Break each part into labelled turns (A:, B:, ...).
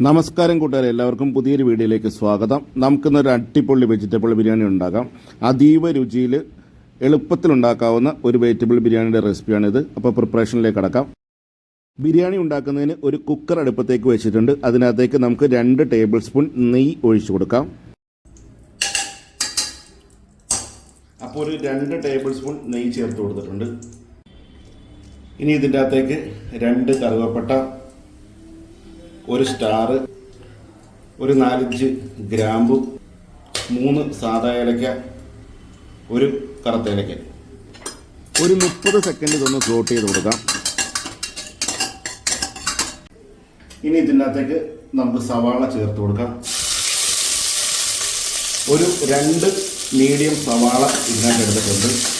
A: നമസ്കാരം കൂട്ടുകാരെ, എല്ലാവർക്കും പുതിയൊരു വീഡിയോയിലേക്ക് സ്വാഗതം. നമുക്കിന്നൊരു അടിപൊളി വെജിറ്റബിൾ ബിരിയാണി ഉണ്ടാക്കാം. അതീവ രുചിയിൽ എളുപ്പത്തിലുണ്ടാക്കാവുന്ന ഒരു വെജിറ്റബിൾ ബിരിയാണിയുടെ റെസിപ്പിയാണിത്. അപ്പോൾ പ്രിപ്പറേഷനിലേക്ക് കടക്കാം. ബിരിയാണി ഉണ്ടാക്കുന്നതിന് ഒരു കുക്കർ അടുപ്പത്തേക്ക് വെച്ചിട്ടുണ്ട്. അതിനകത്തേക്ക് നമുക്ക് 2 ടേബിൾ സ്പൂൺ നെയ്യ് ഒഴിച്ചു കൊടുക്കാം. അപ്പോൾ ഒരു 2 ടേബിൾ സ്പൂൺ നെയ്യ് ചേർത്ത് കൊടുത്തിട്ടുണ്ട്. ഇനി ഇതിൻ്റെ അകത്തേക്ക് 2 കറുവപ്പട്ട, ഒരു സ്റ്റാർ, ഒരു 4-5 ഗ്രാമ്പു, 3 സാദാ ഏലക്ക, ഒരു കറുത്ത ഏലക്ക. ഒരു 30 സെക്കൻഡ് ഇതൊന്ന് ഫ്ലോട്ട് ചെയ്ത് കൊടുക്കാം. ഇനി ഇതിനകത്തേക്ക് നമുക്ക് സവാള ചേർത്ത് കൊടുക്കാം. ഒരു 2 മീഡിയം സവാള ഇതിനകത്ത് എടുത്തിട്ടുണ്ട്.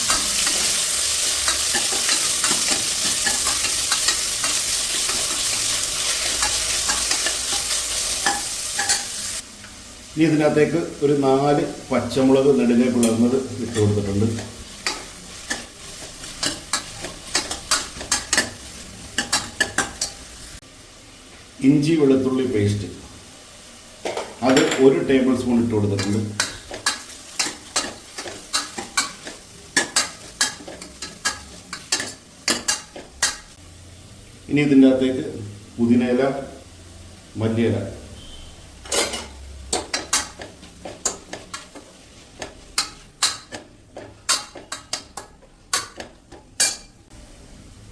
A: ഇനി ഇതിനകത്തേക്ക് ഒരു 4 പച്ചമുളക് നെടുകെ പിളർന്നത് ഇട്ട് കൊടുത്തിട്ടുണ്ട്. ഇഞ്ചി വെളുത്തുള്ളി പേസ്റ്റ് അത് 1 ടേബിൾ സ്പൂൺ ഇട്ട് കൊടുത്തിട്ടുണ്ട്. ഇനി ഇതിൻ്റെ അകത്തേക്ക് പുതിനയില, മല്ലിയില,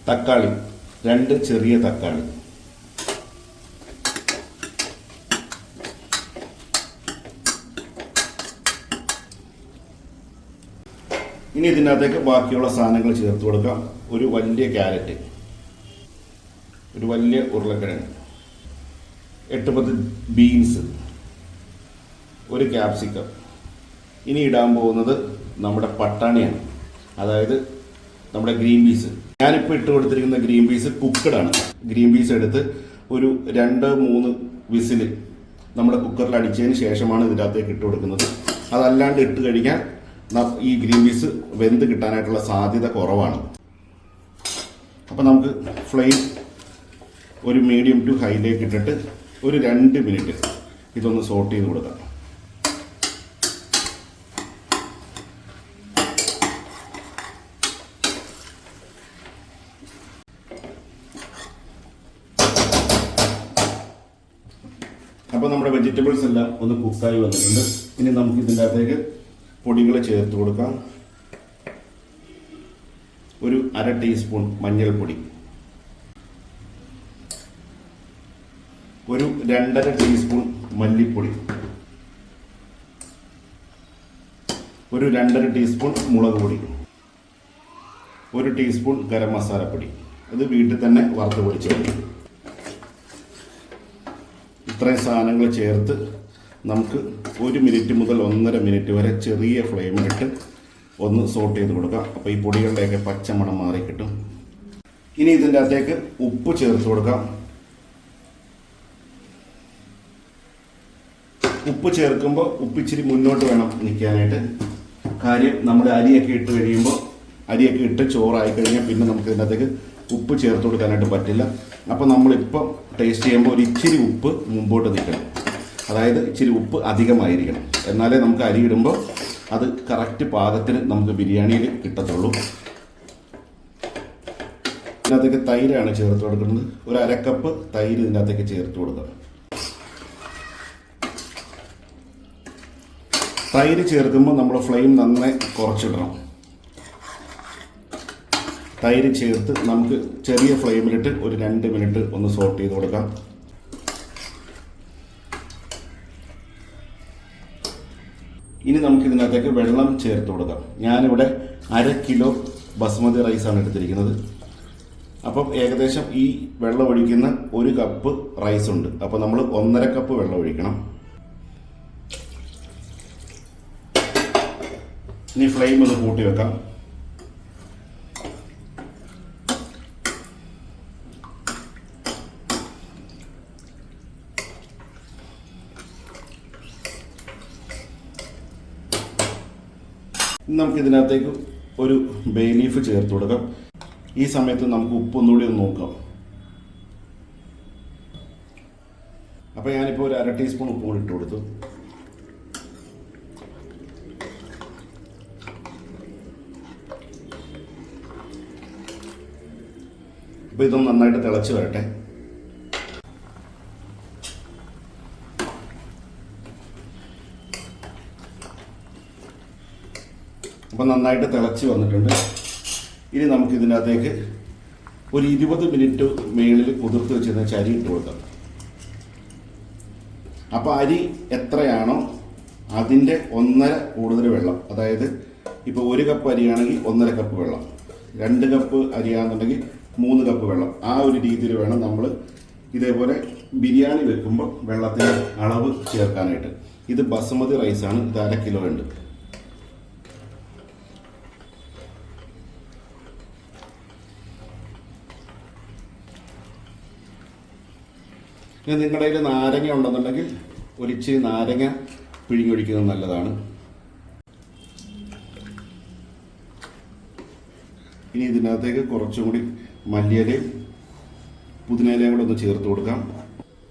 A: തക്കാളി, 2 ചെറിയ തക്കാളി, ഇനി ഇതിനകത്തേക്ക് ബാക്കിയുള്ള സാധനങ്ങൾ ചേർത്ത് കൊടുക്കാം. ഒരു വലിയ ക്യാരറ്റ്, ഒരു വലിയ ഉരുളക്കിഴങ്ങ്, 8-10 ബീൻസ്, ഒരു ക്യാപ്സിക്കം. ഇനി ഇടാൻ പോകുന്നത് നമ്മുടെ പട്ടാണിയാണ്, അതായത് നമ്മുടെ ഗ്രീൻ പീസ്. ഞാനിപ്പോൾ ഇട്ട് കൊടുത്തിരിക്കുന്ന ഗ്രീൻ പീസ് കുക്കഡാണ്. ഗ്രീൻ പീസ് എടുത്ത് ഒരു 2-3 വിസിൽ നമ്മുടെ കുക്കറിൽ അടിച്ചതിന് ശേഷമാണ് ഇതിനകത്തേക്ക് ഇട്ട് കൊടുക്കുന്നത്. അതല്ലാണ്ട് ഇട്ട് കഴിഞ്ഞാൽ ഈ ഗ്രീൻ പീസ് വെന്ത് കിട്ടാനായിട്ടുള്ള സാധ്യത കുറവാണ്. അപ്പോൾ നമുക്ക് ഫ്ലെയിം ഒരു മീഡിയം ടു ഹൈയിലേക്ക് ഇട്ടിട്ട് ഒരു 2 മിനിറ്റ് ഇതൊന്ന് സോട്ട് ചെയ്ത് കൊടുക്കാം. അപ്പോൾ നമ്മുടെ വെജിറ്റബിൾസ് എല്ലാം ഒന്ന് കുക്കായി വന്നിട്ടുണ്ട്. ഇനി നമുക്ക് ഇതിൻ്റെ അകത്തേക്ക് പൊടികൾ ചേർത്ത് കൊടുക്കാം. ഒരു 1/2 ടീസ്പൂൺ മഞ്ഞൾപ്പൊടി, ഒരു 2.5 ടീസ്പൂൺ മല്ലിപ്പൊടി, ഒരു 2.5 ടീസ്പൂൺ മുളക് പൊടി, ഒരു ടീസ്പൂൺ ഗരം മസാലപ്പൊടി. ഇത് വീട്ടിൽ തന്നെ വറുത്ത് പൊടിച്ചത്. ഇത്രയും സാധനങ്ങൾ ചേർത്ത് നമുക്ക് 1 മിനിറ്റ് മുതൽ 1.5 മിനിറ്റ് വരെ ചെറിയ ഫ്ലെയിമിലിട്ട് ഒന്ന് സോട്ട് ചെയ്ത് കൊടുക്കാം. അപ്പോൾ ഈ പൊടികളുടെയൊക്കെ പച്ചമണം മാറി കിട്ടും. ഇനി ഇതിൻ്റെ അകത്തേക്ക് ഉപ്പ് ചേർത്ത് കൊടുക്കാം. ഉപ്പ് ചേർക്കുമ്പോൾ ഉപ്പിച്ചിരി മുന്നോട്ട് വേണം നിൽക്കാനായിട്ട്. കാര്യം നമ്മൾ അരിയൊക്കെ ഇട്ട് കഴിയുമ്പോൾ, അരിയൊക്കെ ഇട്ട് ചോറായി കഴിഞ്ഞാൽ പിന്നെ നമുക്ക് ഇതിനകത്തേക്ക് ഉപ്പ് ചേർത്ത് കൊടുക്കാനായിട്ട് പറ്റില്ല. അപ്പോൾ നമ്മളിപ്പം ടേസ്റ്റ് ചെയ്യുമ്പോൾ ഒരു ഇച്ചിരി ഉപ്പ് മുമ്പോട്ട് നിൽക്കണം. അതായത് ഇച്ചിരി ഉപ്പ് അധികമായിരിക്കണം. എന്നാലേ നമുക്ക് അരി ഇടുമ്പോൾ അത് കറക്റ്റ് പാകത്തിന് നമുക്ക് ബിരിയാണിയിൽ കിട്ടത്തുള്ളൂ. ഇതിനകത്തേക്ക് തൈരാണ് ചേർത്ത് കൊടുക്കുന്നത്. ഒരു 1/2 കപ്പ് തൈര് ഇതിൻ്റെ അകത്തേക്ക് ചേർത്ത് കൊടുക്കുക. തൈര് ചേർക്കുമ്പോൾ നമ്മൾ ഫ്ലെയിം നന്നായി കുറച്ചിടണം. തൈര് ചേർത്ത് നമുക്ക് ചെറിയ ഫ്ലെയിമിലിട്ട് ഒരു 2 മിനിറ്റ് ഒന്ന് സോട്ട് ചെയ്ത് കൊടുക്കാം. ഇനി നമുക്ക് ഇതിനകത്തേക്ക് വെള്ളം ചേർത്ത് കൊടുക്കാം. ഞാനിവിടെ 1/2 കിലോ ബസ്മതി റൈസാണ് എടുത്തിരിക്കുന്നത്. അപ്പം ഏകദേശം ഈ വെള്ളം ഒഴിക്കുന്ന 1 കപ്പ് റൈസ് ഉണ്ട്. അപ്പോൾ നമ്മൾ 1.5 കപ്പ് വെള്ളം ഒഴിക്കണം. ഇനി ഫ്ലെയിം ഒന്ന് കൂട്ടി വെക്കാം. നമുക്ക് ഇതിനകത്തേക്ക് ഒരു ബേ ലീഫ് ചേർത്ത് കൊടുക്കാം. ഈ സമയത്ത് നമുക്ക് ഉപ്പ് ഒന്നുകൂടി ഒന്ന് നോക്കാം. അപ്പോൾ ഞാനിപ്പോൾ ഒരു 1/2 ടീസ്പൂൺ ഉപ്പ് കൂടി ഇട്ട് കൊടുത്തു. അപ്പോൾ ഇതൊന്ന് നന്നായിട്ട് തിളച്ച് വരട്ടെ. അപ്പോൾ നന്നായിട്ട് തിളച്ച് വന്നിട്ടുണ്ട്. ഇനി നമുക്ക് ഇതിനകത്തേക്ക് ഒരു 20 മിനിറ്റ് മേളിൽ കുതിർത്ത് വെച്ചിരുന്ന അരി ഇട്ട് കൊടുക്കാം. അപ്പോൾ അരി എത്രയാണോ അതിൻ്റെ 1.5 കൂടുതൽ വെള്ളം, അതായത് ഇപ്പോൾ 1 കപ്പ് അരിയാണെങ്കിൽ 1.5 കപ്പ് വെള്ളം, 2 കപ്പ് അരിയാണെന്നുണ്ടെങ്കിൽ 3 കപ്പ് വെള്ളം. ആ ഒരു രീതിയിൽ വേണം നമ്മൾ ഇതേപോലെ ബിരിയാണി വെക്കുമ്പോൾ വെള്ളത്തിൻ്റെ അളവ് ചേർക്കാനായിട്ട്. ഇത് ബസുമതി റൈസാണ്, ഇത് 1/2 കിലോ ഉണ്ട്. ഇനി നിങ്ങളുടെ കയ്യിൽ നാരങ്ങ ഉണ്ടെന്നുണ്ടെങ്കിൽ ഒരിച്ചിരി നാരങ്ങ പിഴിഞ്ഞൊഴിക്കുന്നത് നല്ലതാണ്. ഇനി ഇതിനകത്തേക്ക് കുറച്ചും കൂടി മല്ലിയിലയും പുതിനയിലയും കൂടെ ഒന്ന് ചേർത്ത് കൊടുക്കാം.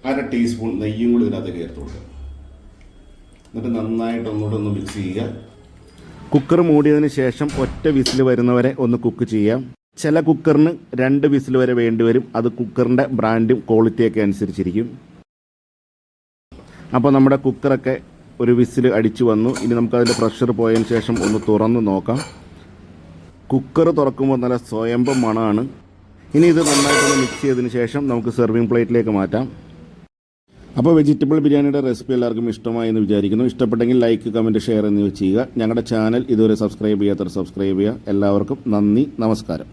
A: 1/2 ടീസ്പൂൺ നെയ്യും കൂടി ഇതിനകത്തേക്ക് ചേർത്ത് കൊടുക്കാം. എന്നിട്ട് നന്നായിട്ട് ഒന്നുകൂടെ ഒന്ന് മിക്സ് ചെയ്യുക. കുക്കർ മൂടിയതിന് ശേഷം ഒറ്റ വിസിൽ വരുന്നവരെ ഒന്ന് കുക്ക് ചെയ്യാം. ചില കുക്കറിന് 2 വിസിൽ വരെ വേണ്ടി വരും. അത് കുക്കറിൻ്റെ ബ്രാൻഡും ക്വാളിറ്റിയൊക്കെ അനുസരിച്ചിരിക്കും. അപ്പോൾ നമ്മുടെ കുക്കറൊക്കെ ഒരു വിസിൽ അടിച്ചു വന്നു. ഇനി നമുക്കതിൻ്റെ പ്രഷർ പോയതിന് ശേഷം ഒന്ന് തുറന്ന് നോക്കാം. കുക്കർ തുറക്കുമ്പോൾ നല്ല സ്വയംഭം മണമാണ്. ഇനി ഇത് നന്നായിട്ടൊന്ന് മിക്സ് ചെയ്തതിന് ശേഷം നമുക്ക് സെർവിങ് പ്ലേറ്റിലേക്ക് മാറ്റാം. അപ്പോൾ വെജിറ്റബിൾ ബിരിയാണിയുടെ റെസിപ്പി എല്ലാവർക്കും ഇഷ്ടമായി എന്ന് വിചാരിക്കുന്നു. ഇഷ്ടപ്പെട്ടെങ്കിൽ ലൈക്ക്, കമൻറ്റ്, ഷെയർ എന്നിവ ചെയ്യുക. ഞങ്ങളുടെ ചാനൽ ഇതുവരെ സബ്സ്ക്രൈബ് ചെയ്യാത്തവർ സബ്സ്ക്രൈബ് ചെയ്യുക. എല്ലാവർക്കും നന്ദി, നമസ്കാരം.